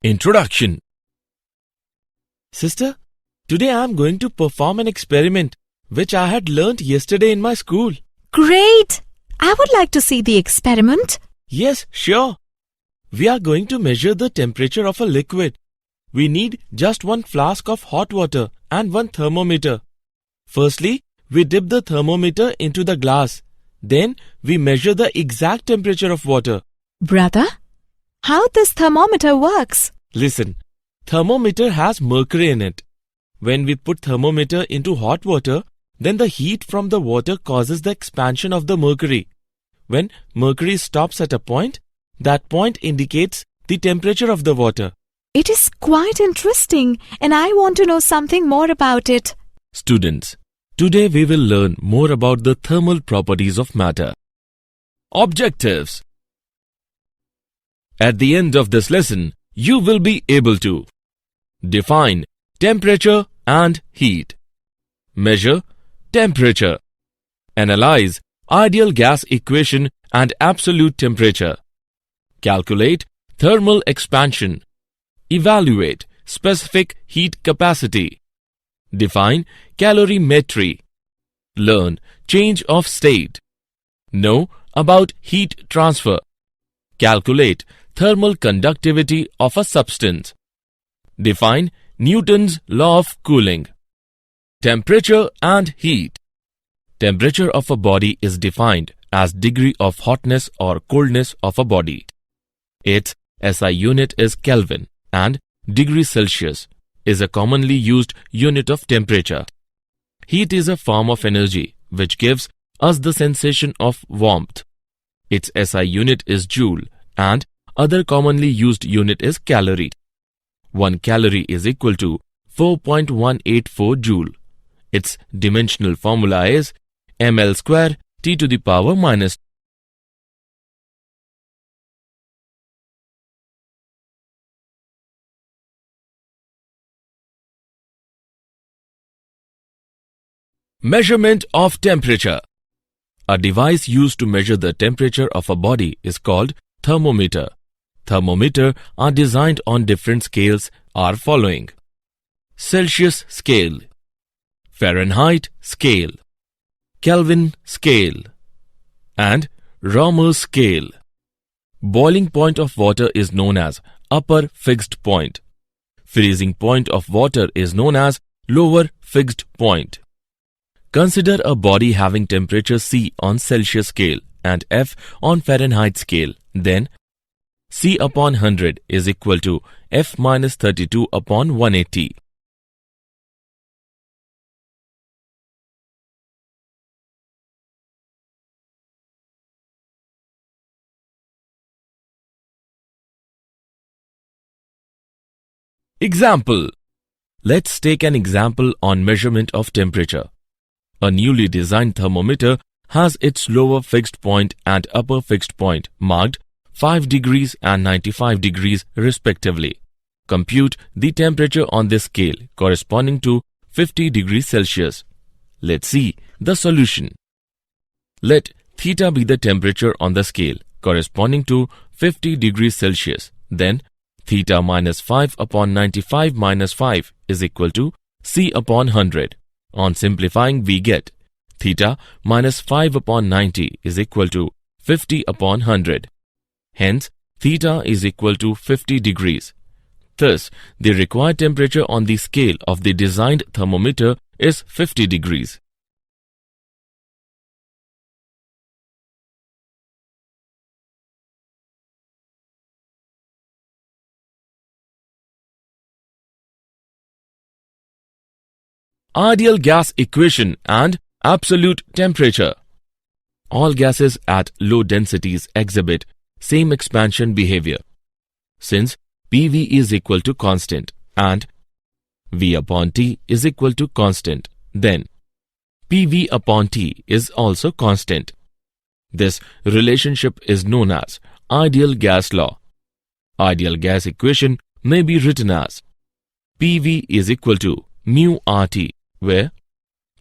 Introduction. Sister, today I am going to perform an experiment which I had learnt yesterday in my school. Great! I would like to see the experiment. Yes, sure. We are going to measure the temperature of a liquid. We need just one flask of hot water and one thermometer. Firstly, we dip the thermometer into the glass. Then we measure the exact temperature of water. Brother, how this thermometer works? Listen, thermometer has mercury in it. When we put thermometer into hot water, then the heat from the water causes the expansion of the mercury. When mercury stops at a point, that point indicates the temperature of the water. It is quite interesting and I want to know something more about it. Students, today we will learn more about the thermal properties of matter. Objectives. At the end of this lesson, you will be able to define temperature and heat, measure temperature, analyze ideal gas equation and absolute temperature, calculate thermal expansion, evaluate specific heat capacity, define calorimetry, learn change of state, know about heat transfer, calculate thermal conductivity of a substance, define Newton's law of cooling. Temperature and heat. Temperature of a body is defined as degree of hotness or coldness of a body. Its SI unit is Kelvin and degree Celsius is a commonly used unit of temperature. Heat is a form of energy which gives us the sensation of warmth. Its SI unit is joule and other commonly used unit is calorie. 1 calorie is equal to 4.184 joule. Its dimensional formula is ml square T to the power minus. Measurement of temperature. A device used to measure the temperature of a body is called thermometer. Thermometer are designed on different scales are following: Celsius scale, Fahrenheit scale, Kelvin scale, and Ramer scale. Boiling point of water is known as upper fixed point. Freezing point of water is known as lower fixed point. Consider a body having temperature C on Celsius scale and F on Fahrenheit scale. Then C upon 100 is equal to F minus 32 upon 180. Example. Let's take an example on measurement of temperature. A newly designed thermometer has its lower fixed point and upper fixed point marked 5 degrees and 95 degrees respectively. Compute the temperature on this scale corresponding to 50 degrees Celsius. Let's see the solution. Let theta be the temperature on the scale corresponding to 50 degrees Celsius. Then theta minus 5 upon 95 minus 5 is equal to C upon 100. On simplifying, we get theta minus 5 upon 90 is equal to 50 upon 100. Hence, theta is equal to 50 degrees. Thus, the required temperature on the scale of the designed thermometer is 50 degrees. Ideal gas equation and absolute temperature. All gases at low densities exhibit same expansion behavior. Since PV is equal to constant and V upon T is equal to constant, then PV upon T is also constant. This relationship is known as ideal gas law. Ideal gas equation may be written as PV is equal to mu RT, where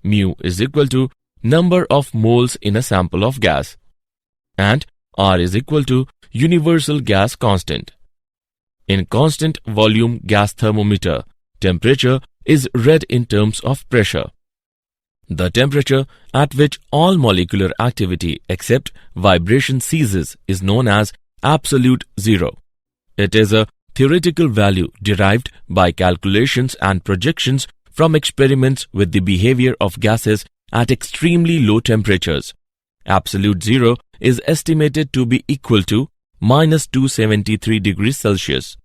mu is equal to number of moles in a sample of gas and R is equal to universal gas constant. In constant volume gas thermometer, temperature is read in terms of pressure. The temperature at which all molecular activity except vibration ceases is known as absolute zero. It is a theoretical value derived by calculations and projections from experiments with the behavior of gases at extremely low temperatures. Absolute zero is estimated to be equal to minus 273 degrees Celsius.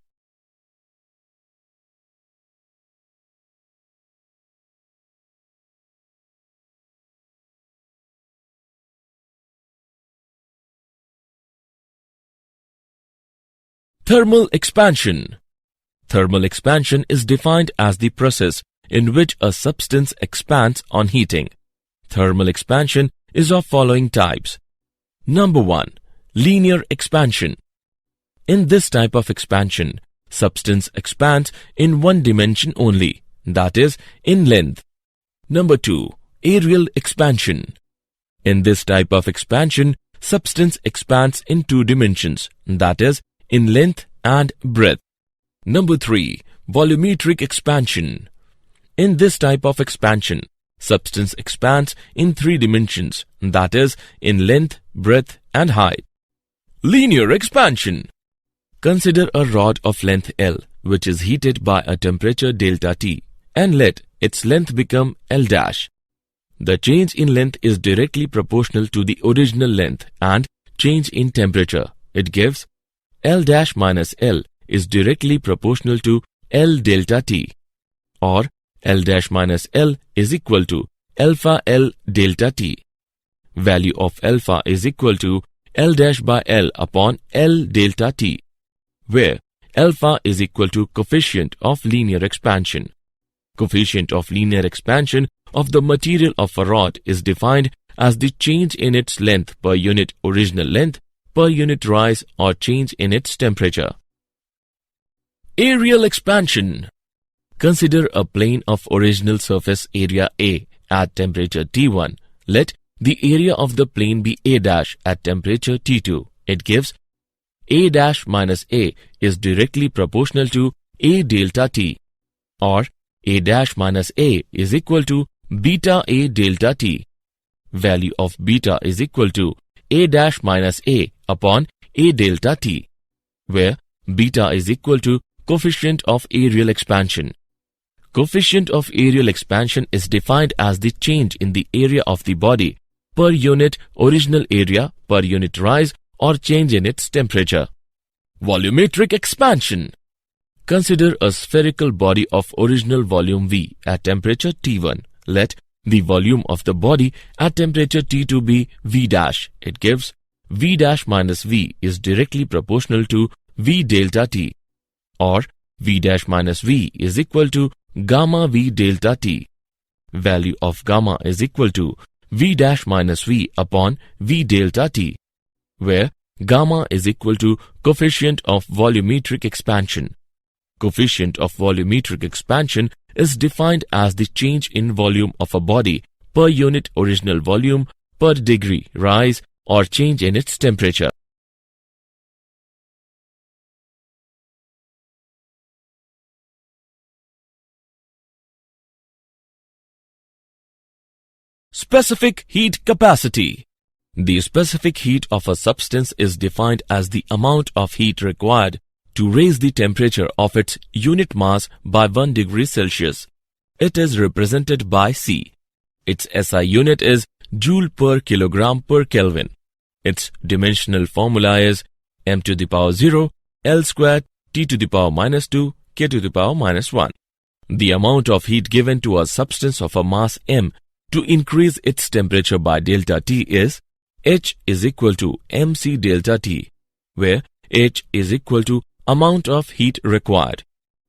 Thermal expansion. Thermal expansion is defined as the process in which a substance expands on heating. Thermal expansion is of following types. Number 1. Linear expansion. In this type of expansion, substance expands in one dimension only, that is, in length. Number 2. Areal expansion. In this type of expansion, substance expands in two dimensions, that is, in length and breadth. Number 3. Volumetric expansion. In this type of expansion, substance expands in three dimensions, that is, in length, breadth and height. Linear expansion. Consider a rod of length L, which is heated by a temperature delta T, and let its length become L dash. The change in length is directly proportional to the original length and change in temperature. It gives L dash minus L is directly proportional to L delta T, or L dash minus L is equal to alpha L delta T. Value of alpha is equal to L dash by L upon L delta T, where alpha is equal to coefficient of linear expansion. Coefficient of linear expansion of the material of a rod is defined as the change in its length per unit original length per unit rise or change in its temperature. Areal expansion. Consider a plane of original surface area A at temperature T1. Let the area of the plane be A dash at temperature T2. It gives A dash minus A is directly proportional to A delta T, or A dash minus A is equal to beta A delta T. Value of beta is equal to A dash minus A upon A delta T, where beta is equal to coefficient of areal expansion. Coefficient of areal expansion is defined as the change in the area of the body per unit original area per unit rise or change in its temperature. Volumetric expansion. Consider a spherical body of original volume V at temperature T1. Let the volume of the body at temperature T2 be V dash. It gives V dash minus V is directly proportional to V delta T, or V dash minus V is equal to gamma V delta T. Value of gamma is equal to V dash minus V upon V delta T, where gamma is equal to coefficient of volumetric expansion. Coefficient of volumetric expansion is defined as the change in volume of a body per unit original volume per degree rise or change in its temperature. Specific heat capacity. The specific heat of a substance is defined as the amount of heat required to raise the temperature of its unit mass by 1 degree Celsius. It is represented by C. Its SI unit is joule per kilogram per Kelvin. Its dimensional formula is m to the power 0, L squared, T to the power minus 2, K to the power minus 1. The amount of heat given to a substance of a mass m to increase its temperature by delta T is H is equal to mc delta T, where H is equal to amount of heat required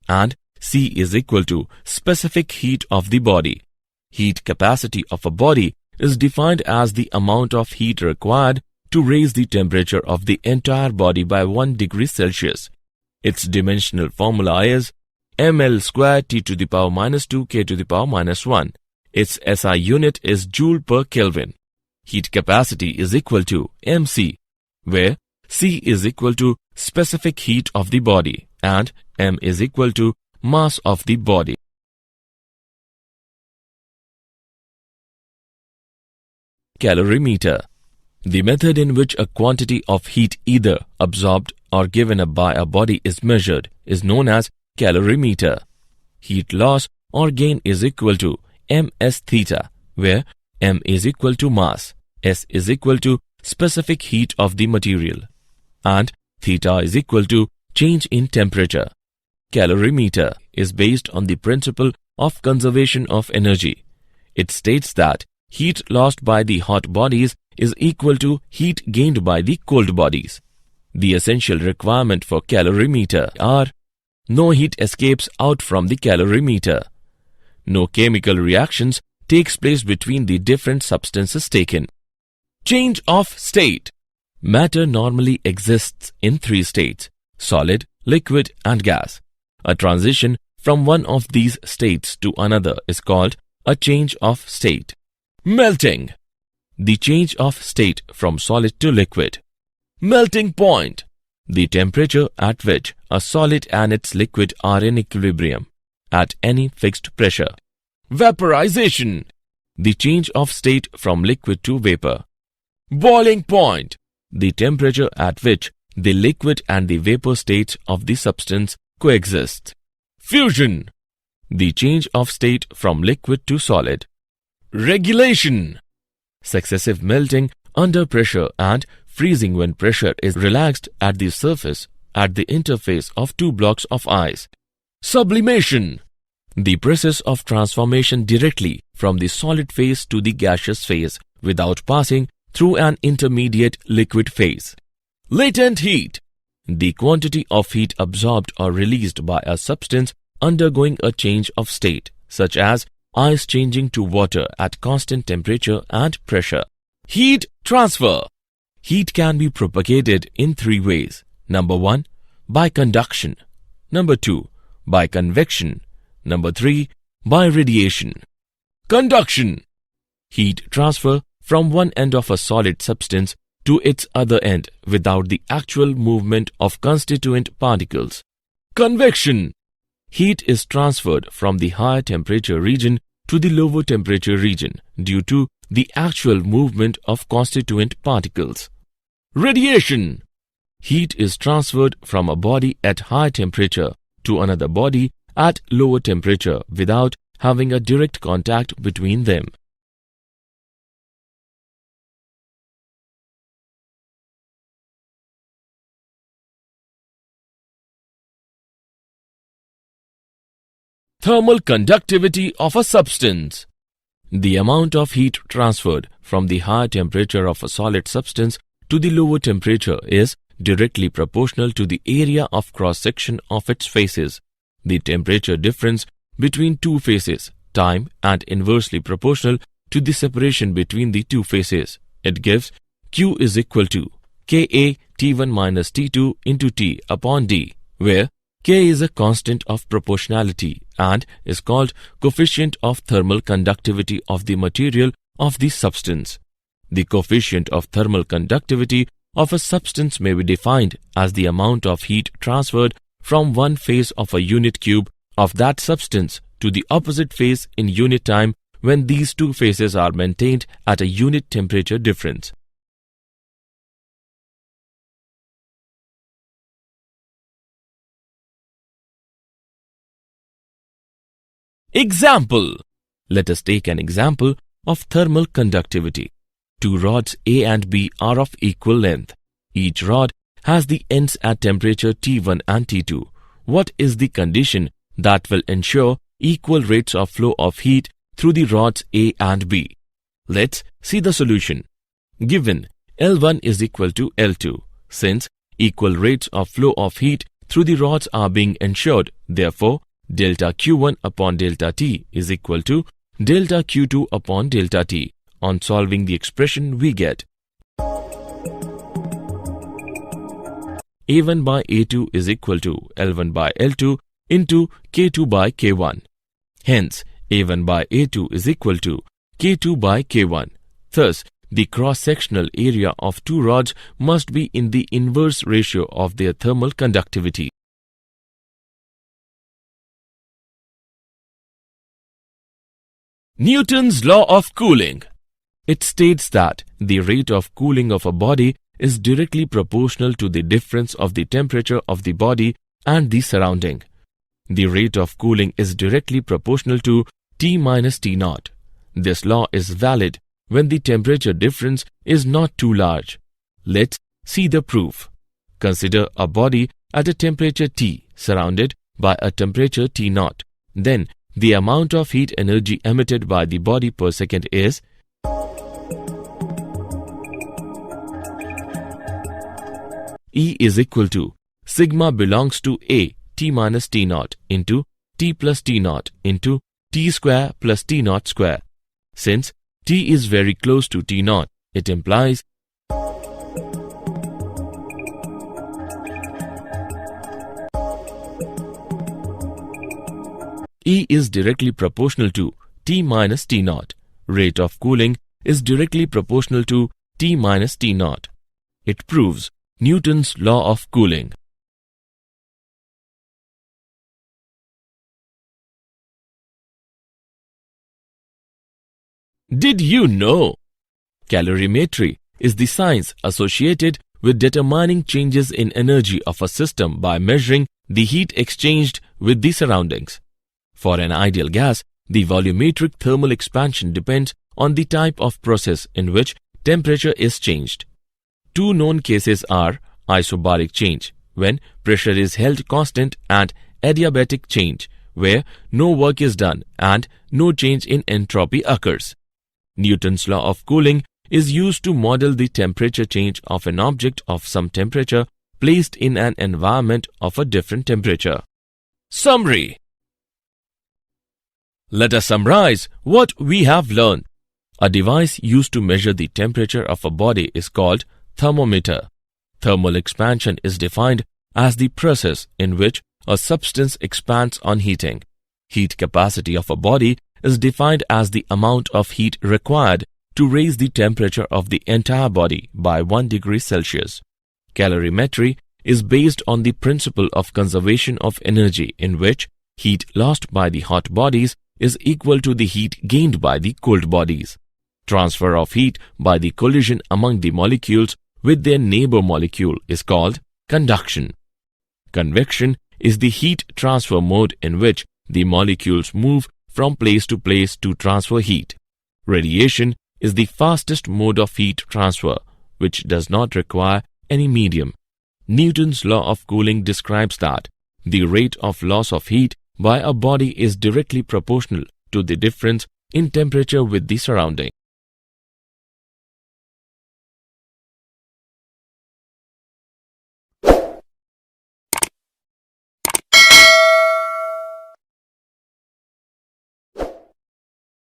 and C is equal to specific heat of the body. Heat capacity of a body is defined as the amount of heat required to raise the temperature of the entire body by 1 degree Celsius. Its dimensional formula is ml squared T to the power minus 2 K to the power minus 1. Its SI unit is joule per Kelvin. Heat capacity is equal to mc, where C is equal to specific heat of the body and m is equal to mass of the body. Calorimeter. The method in which a quantity of heat either absorbed or given up by a body is measured is known as calorimeter. Heat loss or gain is equal to ms theta, where m is equal to mass, s is equal to specific heat of the material, and theta is equal to change in temperature. Calorimeter is based on the principle of conservation of energy. It states that heat lost by the hot bodies is equal to heat gained by the cold bodies. The essential requirement for calorimeter are: no heat escapes out from the calorimeter, no chemical reactions takes place between the different substances taken. Change of state. Matter normally exists in three states: solid, liquid, and gas. A transition from one of these states to another is called a change of state. Melting. The change of state from solid to liquid. Melting point. The temperature at which a solid and its liquid are in equilibrium at any fixed pressure. Vaporization. The change of state from liquid to vapor. Boiling point. The temperature at which the liquid and the vapor states of the substance coexist. Fusion. The change of state from liquid to solid. Regulation. Successive melting under pressure and freezing when pressure is relaxed at the surface at the interface of two blocks of ice. Sublimation. The process of transformation directly from the solid phase to the gaseous phase without passing through an intermediate liquid phase. Latent heat. The quantity of heat absorbed or released by a substance undergoing a change of state, such as ice changing to water at constant temperature and pressure. Heat transfer. Heat can be propagated in three ways. Number 1, by conduction. Number 2, by convection. Number 3, by radiation. Conduction. Heat transfer from one end of a solid substance to its other end without the actual movement of constituent particles. Convection. Heat is transferred from the higher temperature region to the lower temperature region due to the actual movement of constituent particles. Radiation. Heat is transferred from a body at high temperature to another body at lower temperature without having a direct contact between them. Thermal conductivity of a substance. The amount of heat transferred from the higher temperature of a solid substance to the lower temperature is directly proportional to the area of cross-section of its faces. The temperature difference between two faces, time, and inversely proportional to the separation between the two faces. It gives Q is equal to Ka T1 minus T2 into T upon D, where K is a constant of proportionality and is called coefficient of thermal conductivity of the material of the substance. The coefficient of thermal conductivity of a substance may be defined as the amount of heat transferred from one phase of a unit cube of that substance to the opposite phase in unit time when these two phases are maintained at a unit temperature difference. Example. Let us take an example of thermal conductivity. Two rods A and B are of equal length. Each rod has the ends at temperature T1 and T2. What is the condition that will ensure equal rates of flow of heat through the rods A and B? Let's see the solution. Given L1 is equal to L2, since equal rates of flow of heat through the rods are being ensured, therefore, delta Q1 upon delta T is equal to delta Q2 upon delta T. On solving the expression, we get A1 by A2 is equal to L1 by L2 into K2 by K1. Hence, A1 by A2 is equal to K2 by K1. Thus, the cross-sectional area of two rods must be in the inverse ratio of their thermal conductivity. Newton's law of cooling. It states that the rate of cooling of a body is directly proportional to the difference of the temperature of the body and the surrounding. The rate of cooling is directly proportional to T minus T naught. This law is valid when the temperature difference is not too large. Let's see the proof. Consider a body at a temperature T surrounded by a temperature T naught. Then the amount of heat energy emitted by the body per second is E is equal to sigma belongs to A T minus T naught into T plus T naught into T square plus T naught square. Since T is very close to T naught, it implies E is directly proportional to T minus T naught. Rate of cooling is directly proportional to T minus T naught. It proves Newton's law of cooling. Did you know? Calorimetry is the science associated with determining changes in energy of a system by measuring the heat exchanged with the surroundings. For an ideal gas, the volumetric thermal expansion depends on the type of process in which temperature is changed. Two known cases are isobaric change, when pressure is held constant, and adiabatic change, where no work is done and no change in entropy occurs. Newton's law of cooling is used to model the temperature change of an object of some temperature placed in an environment of a different temperature. Summary. Let us summarize what we have learned. A device used to measure the temperature of a body is called thermometer. Thermal expansion is defined as the process in which a substance expands on heating. Heat capacity of a body is defined as the amount of heat required to raise the temperature of the entire body by 1 degree Celsius. Calorimetry is based on the principle of conservation of energy, in which heat lost by the hot bodies is equal to the heat gained by the cold bodies. Transfer of heat by the collision among the molecules with their neighbor molecule is called conduction. Convection is the heat transfer mode in which the molecules move from place to transfer heat. Radiation is the fastest mode of heat transfer, which does not require any medium. Newton's law of cooling describes that the rate of loss of heat by a body is directly proportional to the difference in temperature with the surrounding.